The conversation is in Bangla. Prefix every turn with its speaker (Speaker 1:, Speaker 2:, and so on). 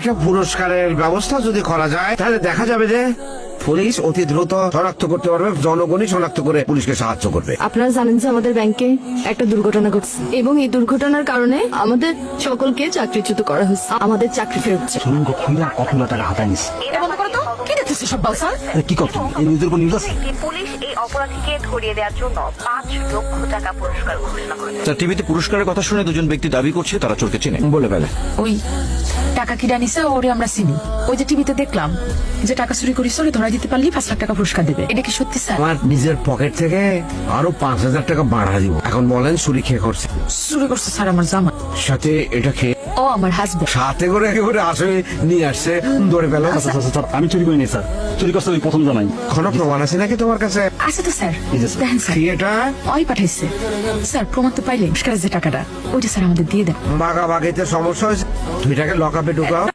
Speaker 1: একটা পুরস্কারের ব্যবস্থা যদি করা যায় তাহলে দেখা যাবে যে পুলিশ অতি দ্রুত শনাক্ত করতে পারবে, জনগণই শনাক্ত করে পুলিশকে সাহায্য করবে।
Speaker 2: আপনারা জানেন যে আমাদের ব্যাংকে একটা দুর্ঘটনা ঘটছে এবং এই দুর্ঘটনার কারণে আমাদের সকলকে চাকরিচ্যুত করা হয়েছে। আমাদের চাকরি ফেরত চাই।
Speaker 3: কতগুলো টাকা হাতায় নিস
Speaker 2: কি দেখতেছি সব বালসার?
Speaker 3: কি করতো এই নিউজের উপর নিউজ আছে।
Speaker 4: পুলিশ এই অপরাধীকে ধরিয়ে দেওয়ার জন্য 5 লক্ষ টাকা পুরস্কার ঘোষণা করেছে।
Speaker 5: তার টিভিতে পুরস্কারের কথা শুনে দুজন ব্যক্তি দাবি করছে তারা চোরকে চেনে।
Speaker 1: বলে ফেলে
Speaker 6: ওই টাকা কিনা নিছে ওরে আমরা চিনি। ওই যে টিভিতে দেখলাম যে টাকা চুরি করিস ওরে ধরা দিতে পারলি 5 লাখ টাকা পুরস্কার দেবে। এটা কি সত্যি স্যার?
Speaker 1: আমার নিজের পকেট থেকে আরো 5,000 টাকা বাড়া দিব। এখন বলেন চুরি খেয়ে করছে,
Speaker 6: চুরি করছে স্যার আমার জামা।
Speaker 1: সাথে এটা খেয়ে
Speaker 6: ও আমার হাজবেন্ড।
Speaker 1: সাথে করে একেবারে আসামি নিয়ে আসছে, ধরে পেল।
Speaker 3: স্যার আমি চুরি করিনি স্যার, চুরি করতে ওই প্রথম জানাই।
Speaker 1: কোনো প্রমাণ আছে নাকি তোমার কাছে?
Speaker 6: আছে তো স্যার,
Speaker 3: এই যে স্যার।
Speaker 6: দেখেন স্যার
Speaker 1: কি এটা?
Speaker 6: ওই পাঠাইছে স্যার। প্রমাণ তো পাইলে পুরস্কারের যে টাকাটা ওইটা স্যার আমাদের দিয়ে দেন।
Speaker 1: বাগাবাগিতে সমস্যা হয়েছে, 2 টাকা লকআপে ঢুকাও।